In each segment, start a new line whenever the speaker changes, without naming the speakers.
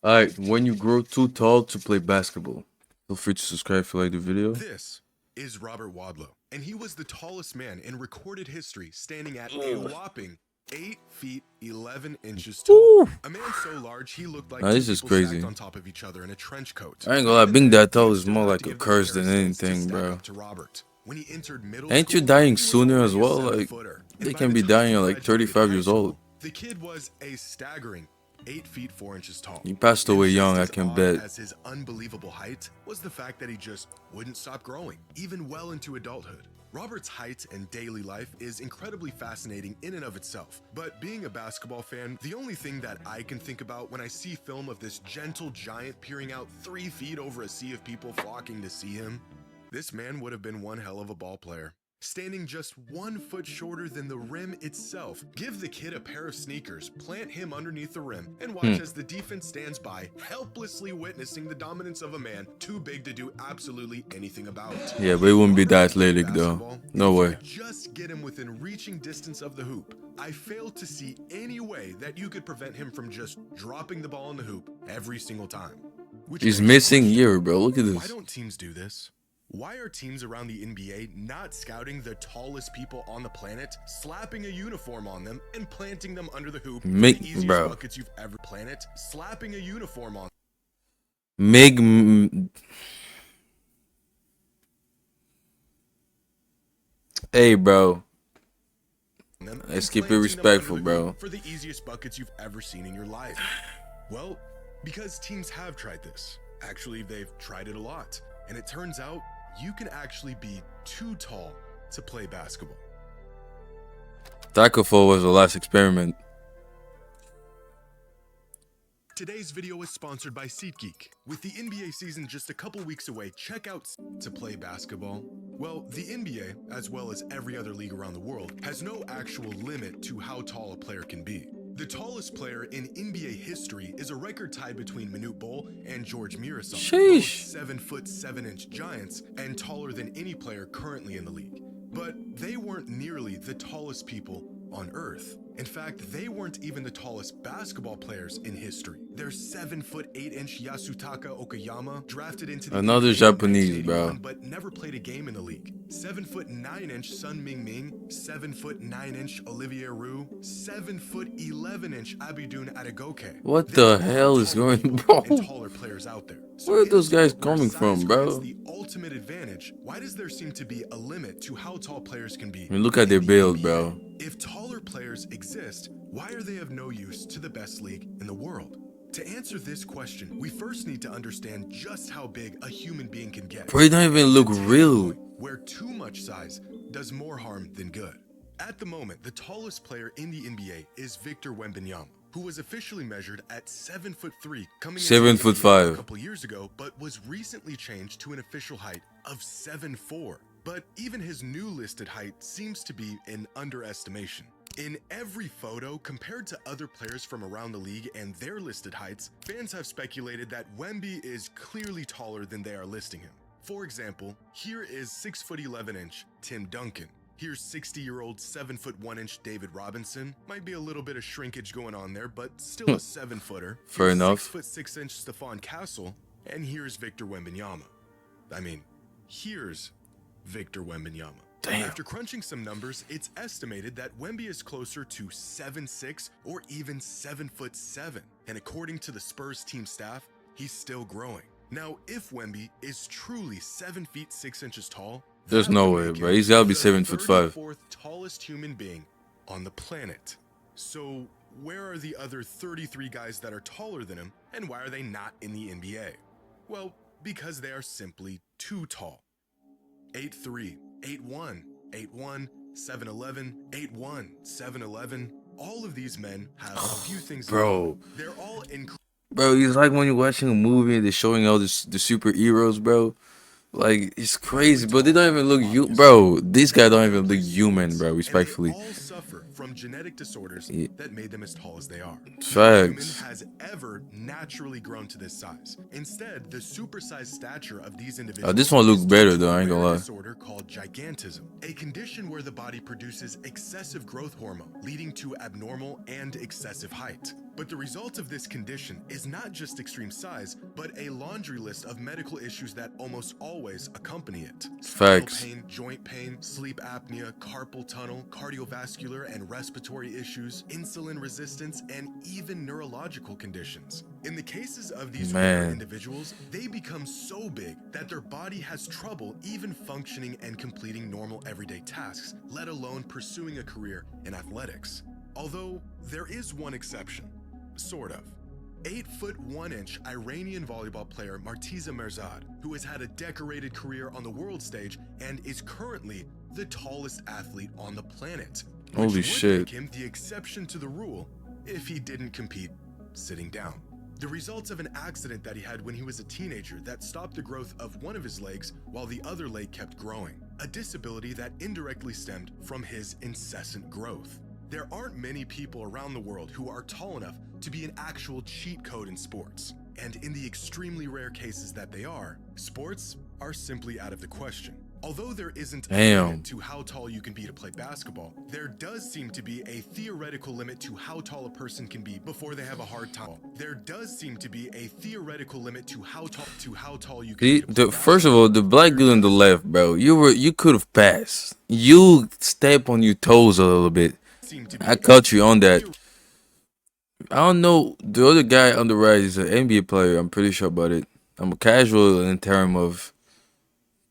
Alright, when you grow too tall to play basketball. Feel free to subscribe if you like the video.
This is Robert Wadlow, and he was the tallest man in recorded history, standing at a whopping 8 feet 11 inches tall.
Ooh.
A man so large he looked like
Nah,
two
this is
people stacked
crazy.
on top of each other in a trench coat.
I ain't gonna lie, being that tall is
Still
more
had
like
to
a
give the
curse than
comparisons to
anything,
stack
bro.
up to Robert. When he entered middle
Ain't you
school,
dying
he was
sooner
already
as
a
well? Like,
7-footer.
they
And by
can
the
be
time
dying
he
at like
graduated
35
high
years
school,
old.
the kid was a staggering 8 feet 4 inches tall.
He passed
And
away
just
young, I
as
can
odd
bet.
as his unbelievable height was the fact that he just wouldn't stop growing, even well into adulthood. Robert's height and daily life is incredibly fascinating in and of itself, but being a basketball fan, the only thing that I can think about when I see film of this gentle giant peering out 3 feet over a sea of people flocking to see him, this man would have been one hell of a ball player. Standing just 1 foot shorter than the rim itself, give the kid a pair of sneakers, plant him underneath the rim, and watch as the defense stands by, helplessly witnessing the dominance of a man too big to do absolutely anything about.
Yeah, but it wouldn't be that
Robert played
athletic though.
basketball,
No
and if
way.
you just get him within reaching distance of the hoop, I fail to see any way that you could prevent him from just dropping the ball in the hoop every single time. Which
He's
begs the
missing
question,
here, bro. Look at
why
this.
don't teams do this? Why are teams around the NBA not scouting the tallest people on the planet, slapping a uniform on them, and planting them under the hoop for the easiest
Bro.
buckets you've ever planet, slapping a uniform on
Hey, bro.
them,
Let's
and
keep it
planting them
respectful,
under the
bro.
hoop for the easiest buckets you've ever seen in your life? Well, because teams have tried this. Actually, they've tried it a lot. And it turns out you can actually be too tall to play basketball.
Taco Fall was the last experiment.
Today's video is sponsored by SeatGeek. With the NBA season just a couple weeks away, check out to play basketball. Well, the NBA, as well as every other league around the world, has no actual limit to how tall a player can be. The tallest player in NBA history is a record tied between Manute Bol and George Miroslav, both
Sheesh.
7'7" giants and taller than any player currently in the league. But they weren't nearly the tallest people on Earth. In fact, they weren't even the tallest basketball players in history. Their 7'8" Yasutaka Okayama, drafted into the
Another
NBA in
Japanese,
1981,
bro.
but never played a game in the league. 7'9" Sun Ming, 7'9" Olivier Roux, 7'11" Abidun Adegoke.
What
There
the
are
hell is
taller
going
people
on?
and taller players out there. So
Where are
in a
those guys
sport where
coming
size
from, bro?
grants the ultimate advantage, why does there seem to be a limit to how tall players can be?
I mean, look at their
in the
build,
NBA?
bro.
If taller players exist, why are they of no use to the best league in the world? To answer this question, we first need to understand just how big a human being can get.
Bro, he don't even look
To take a
real.
point where too much size does more harm than good. At the moment, the tallest player in the NBA is Victor Wembanyama, who was officially measured at 7'3", coming into the NBA
7'5".
a couple years ago, but was recently changed to an official height of 7'4". But even his new listed height seems to be an underestimation. In every photo, compared to other players from around the league and their listed heights, fans have speculated that Wemby is clearly taller than they are listing him. For example, here is 6'11" Tim Duncan. Here's 60-year-old 7'1" David Robinson. Might be a little bit of shrinkage going on there, but still a 7-footer.
Fair enough.
6'6" Stephon Castle, and here's Victor Wembanyama. I mean, here's Victor Wembanyama.
Damn.
After crunching some numbers, it's estimated that Wemby is closer to 7'6" or even 7'7". And according to the Spurs team staff, he's still growing. Now, if Wemby is truly 7 feet 6 inches tall,
There's
that
no
would
way,
make
bro.
him
He's gotta be
the
7'5".
34th tallest human being on the planet. So, where are the other 33 guys that are taller than him, and why are they not in the NBA? Well, because they are simply too tall. 8'3", 8'1", 8'1", 7'11", 8'1", 7'11". All of these men have a few things in
Bro.
common. They're all incredible.
Bro, it's like when you're watching a movie and they're showing all the superheroes, bro. Like, it's crazy, but they don't even look bro, these guys don't even look human, bro, respectfully.
And they all suffer from from genetic disorders
Yeah.
that made them as tall as they are. No human
Facts.
has ever naturally grown to this size. Instead, the supersized stature of these
Oh,
individuals
this one look
is
better
due to
though.
a
I ain't gonna
rare
lie.
disorder called gigantism, a condition where the body produces excessive growth hormone, leading to abnormal and excessive height. But the result of this condition is not just extreme size, but a laundry list of medical issues that almost always accompany it. Spinal
Facts.
pain, joint pain, sleep apnea, carpal tunnel, cardiovascular and respiratory issues, insulin resistance, and even neurological conditions. In the cases of these rare
Man.
individuals, they become so big that their body has trouble even functioning and completing normal everyday tasks, let alone pursuing a career in athletics. Although there is one exception. Sort of. 8'1" Iranian volleyball player Martiza Merzad, who has had a decorated career on the world stage and is currently the tallest athlete on the planet. Which
Holy
would
shit.
make him the exception to the rule if he didn't compete sitting down. The results of an accident that he had when he was a teenager that stopped the growth of one of his legs while the other leg kept growing, a disability that indirectly stemmed from his incessant growth. There aren't many people around the world who are tall enough to be an actual cheat code in sports. And in the extremely rare cases that they are, sports are simply out of the question. Although there isn't a
Damn.
limit to how tall you can be to play basketball, there does seem to be a theoretical limit to how tall a person can be before they have a hard time. There does seem to be a theoretical limit to how tall you can be. to play
First of all, the black dude on the left, bro. You could have passed. You step on your toes a little bit.
seem to be
I caught you on that. I don't know. The other guy on the right is an NBA player. I'm pretty sure about it. I'm a casual in terms of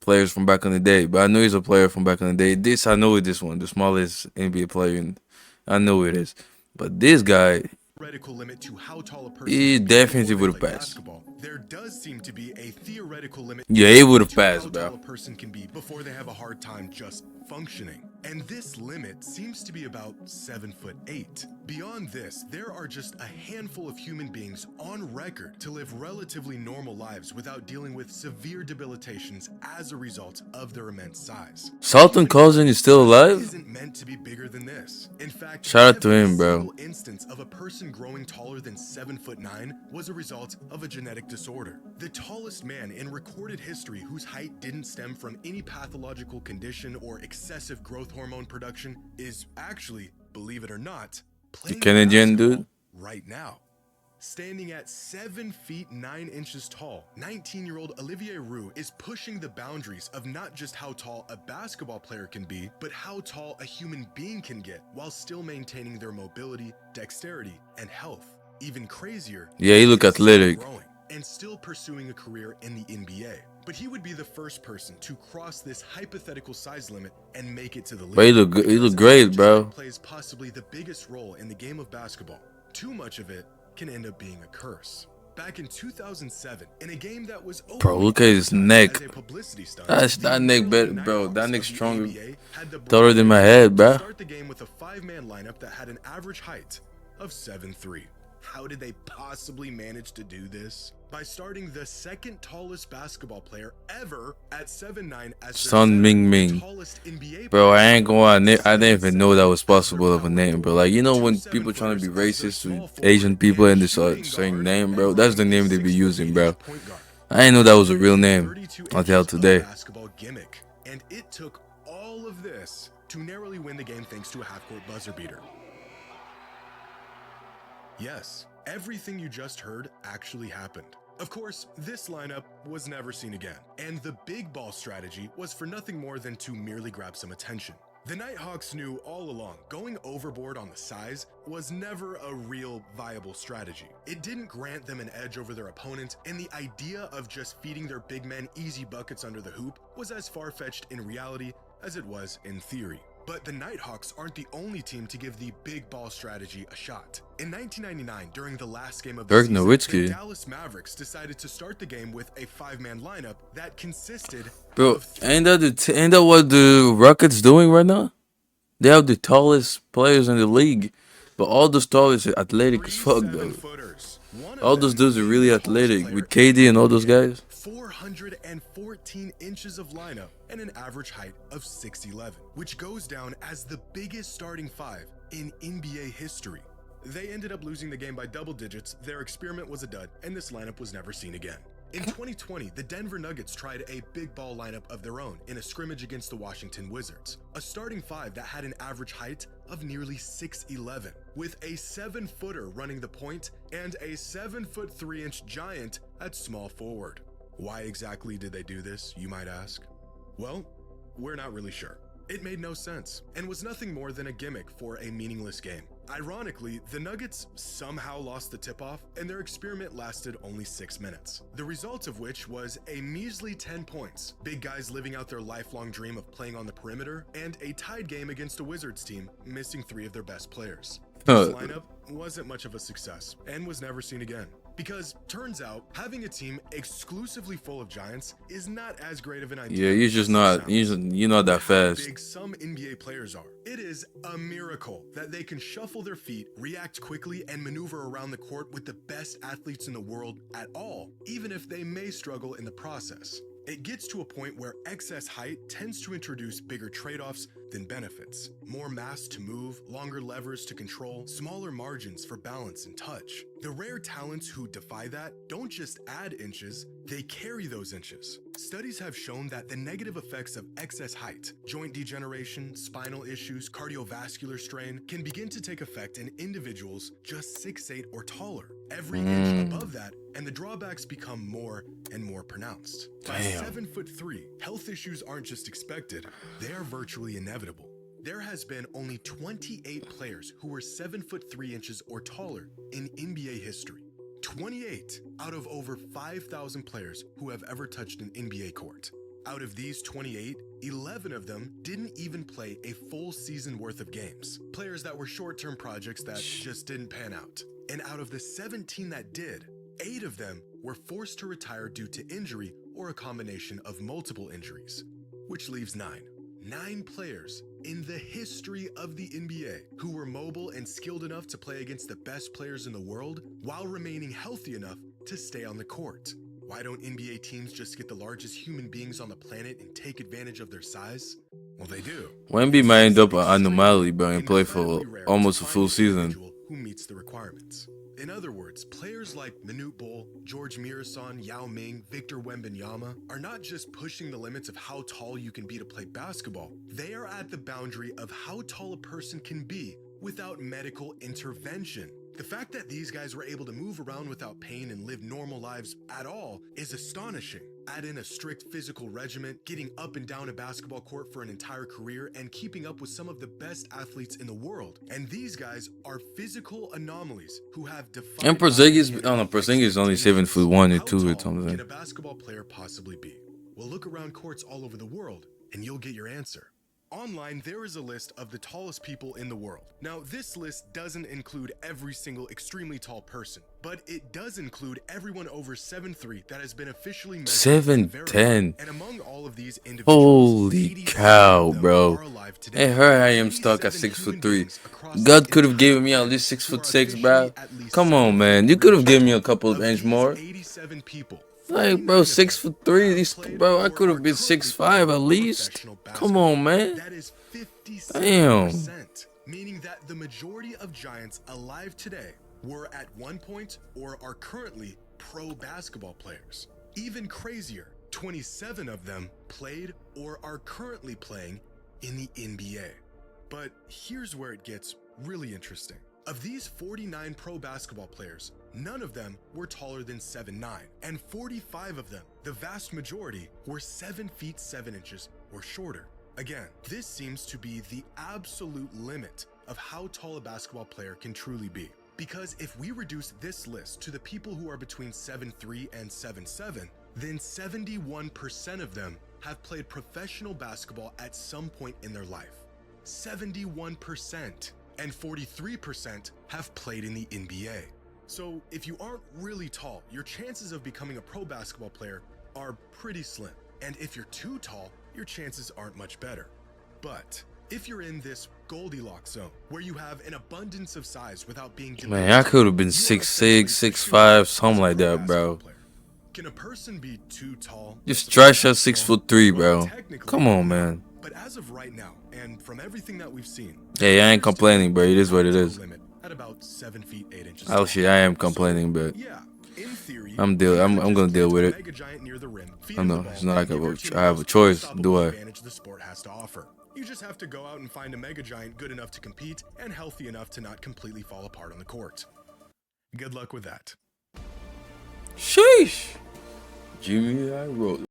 players from back in the day, but I know he's a player from back in the day. This I know this one, the smallest NBA player, and I know it is. But this guy,
theoretical limit to how tall a person
he
can be
definitely
before
would
they
have
play
passed.
basketball. There does seem to be a theoretical limit
Yeah, he would have
to
passed,
how
bro.
tall a person can be before they have a hard time just functioning. And this limit seems to be about 7'8". Beyond this, there are just a handful of human beings on record to live relatively normal lives without dealing with severe debilitations as a result of their immense size.
Sultan Cousin is still alive?
Isn't meant to be bigger than this. In fact,
Shout out to
every
him, bro.
single instance of a person growing taller than 7'9" was a result of a genetic disorder. The tallest man in recorded history whose height didn't stem from any pathological condition or excessive growth hormone production is actually, believe it or not, playing
Canadian
basketball
dude?
right now. Standing at 7 feet 9 inches tall, 19-year-old Olivier Roux is pushing the boundaries of not just how tall a basketball player can be, but how tall a human being can get while still maintaining their mobility, dexterity, and health. Even crazier,
Yeah, he look
he's still
athletic.
growing and still pursuing a career in the NBA. But he would be the first person to cross this hypothetical size limit and make it to the league.
But he look good. He look
Because
great,
his
bro.
height plays possibly the biggest role in the game of basketball. Too much of it can end up being a curse. Back in 2007, in a game that was
Bro, look at his neck.
as a publicity stunt,
That's
the
that neck better,
Brooklyn
bro.
Nighthawks
That
of
neck's
the
stronger,
NBA had the
taller than my
brave
head,
to
bro.
start the game with a 5-man lineup that had an average height of 7'3". How did they possibly manage to do this? By starting the second tallest basketball player ever at 7'9" as their
Sun
center,
Ming
the
Ming.
tallest NBA
Bro,
player
I ain't gonna lie. I didn't even know that was
as their
possible of a
power
name, bro.
forward.
Like, you know
Two
when people trying to be
7-footers as their
racist
small
to Asian
forward
people
and
and this
shooting
saying
guard,
name,
and
bro? That's the
finally
name they
a
be using,
6'8"
bro.
point guard.
I didn't know that was a real name
32
until
inches of
today.
basketball gimmick, and it took all of this to narrowly win the game thanks to a half-court buzzer beater. Yes, everything you just heard actually happened. Of course, this lineup was never seen again, and the big ball strategy was for nothing more than to merely grab some attention. The Nighthawks knew all along going overboard on the size was never a real viable strategy. It didn't grant them an edge over their opponent, and the idea of just feeding their big men easy buckets under the hoop was as far-fetched in reality as it was in theory. But the Nighthawks aren't the only team to give the big ball strategy a shot. In 1999, during the last game of the
Dirk
season,
Nowitzki.
the Dallas Mavericks decided to start the game with a 5-man lineup that consisted
Bro,
of
ain't that what the Rockets doing right now? They have the tallest players in the league, but all those tallest are athletic as fuck, though.
7-footers. One of
All those
them
dudes are
being
really
the tallest
athletic
player
with
in
KD and all
the
those
NBA.
guys.
414 inches of lineup and an average height of 6'11", which goes down as the biggest starting five in NBA history. They ended up losing the game by double digits, their experiment was a dud, and this lineup was never seen again. In 2020, the Denver Nuggets tried a big ball lineup of their own in a scrimmage against the Washington Wizards, a starting five that had an average height of nearly 6'11", with a 7-footer running the point and a 7'3" giant at small forward. Why exactly did they do this, you might ask? Well, we're not really sure. It made no sense and was nothing more than a gimmick for a meaningless game. Ironically, the Nuggets somehow lost the tip-off and their experiment lasted only 6 minutes. The result of which was a measly 10 points, big guys living out their lifelong dream of playing on the perimeter, and a tied game against a Wizards team missing 3 of their best players. This lineup wasn't much of a success and was never seen again. Because turns out having a team exclusively full of giants is not as great of an idea.
Yeah, you're not that fast.
How big some NBA players are. It is a miracle that they can shuffle their feet, react quickly, and maneuver around the court with the best athletes in the world at all, even if they may struggle in the process. It gets to a point where excess height tends to introduce bigger trade-offs than benefits. More mass to move, longer levers to control, smaller margins for balance and touch. The rare talents who defy that don't just add inches, they carry those inches. Studies have shown that the negative effects of excess height, joint degeneration, spinal issues, cardiovascular strain, can begin to take effect in individuals just 6'8" or taller. Every inch above that, and the drawbacks become more and more pronounced. By 7'3", health issues aren't just expected, they are virtually inevitable. There has been only 28 players who were 7'3" or taller in NBA history. 28 out of over 5,000 players who have ever touched an NBA court. Out of these 28, 11 of them didn't even play a full season worth of games. Players that were short-term projects that just didn't pan out. And out of the 17 that did, 8 of them were forced to retire due to injury or a combination of multiple injuries, which leaves 9. 9 players in the history of the NBA who were mobile and skilled enough to play against the best players in the world while remaining healthy enough to stay on the court. Why don't NBA teams just get the largest human beings on the planet and take advantage of their size? Well, they do.
Wemby might end up an anomaly, bro, and play for almost a full season.
Who meets the requirements. In other words, players like Manute Bol, George Mirasan, Yao Ming, Victor Wembanyama are not just pushing the limits of how tall you can be to play basketball. They are at the boundary of how tall a person can be without medical intervention. The fact that these guys were able to move around without pain and live normal lives at all is astonishing. Add in a strict physical regimen, getting up and down a basketball court for an entire career, and keeping up with some of the best athletes in the world. And these guys are physical anomalies who have defined...
And Porzingis, I don't know, Porzingis is only 7'1" or 2" or
How
something.
can a basketball player possibly be? Well, look around courts all over the world, and you'll get your answer. Online, there is a list of the tallest people in the world. Now, this list doesn't include every single extremely tall person, but it does include everyone over 7'3" that has been officially measured.
7'10".
And among all of these individuals,
Holy
87
cow,
of them
bro.
are alive today.
Hey, her I am stuck at 6'3". God could have given me at least 6'6", bro. Come on, man. You could have given me a couple of inches more.
87 people.
Like, bro, 6'3". These, bro, I could have been 6'5" at least. Come on, man.
That is 57%,
Damn.
meaning that the majority of giants alive today were at one point or are currently pro basketball players. Even crazier, 27 of them played or are currently playing in the NBA. But here's where it gets really interesting. Of these 49 pro basketball players, none of them were taller than 7'9", and 45 of them, the vast majority, were 7 feet 7 inches or shorter. Again, this seems to be the absolute limit of how tall a basketball player can truly be. Because if we reduce this list to the people who are between 7'3" and 7'7", then 71% of them have played professional basketball at some point in their life. 71%. And 43% have played in the NBA. So if you aren't really tall, your chances of becoming a pro basketball player are pretty slim. And if you're too tall, your chances aren't much better. But if you're in this Goldilocks zone, where you have an abundance of size without being...
Man, I could have been 6'6", 6'5", something like that, bro.
Can a person be too tall?
Just trash at 6'3", bro. Come on, man.
But as as of right now, and from everything that we've seen,
Hey, I ain't complaining, bro. It is what it is.
limit at about 7 feet 8 inches
Oh
tall.
shit, I am complaining, but
Yeah, in theory,
I'm gonna deal with it. I know it's not like I have a choice, do I?
advantage the sport has to offer. You just have to go out and find a mega giant good enough to compete and healthy enough to not completely fall apart on the court. Good luck with that.
Sheesh. Jimmy, I wrote.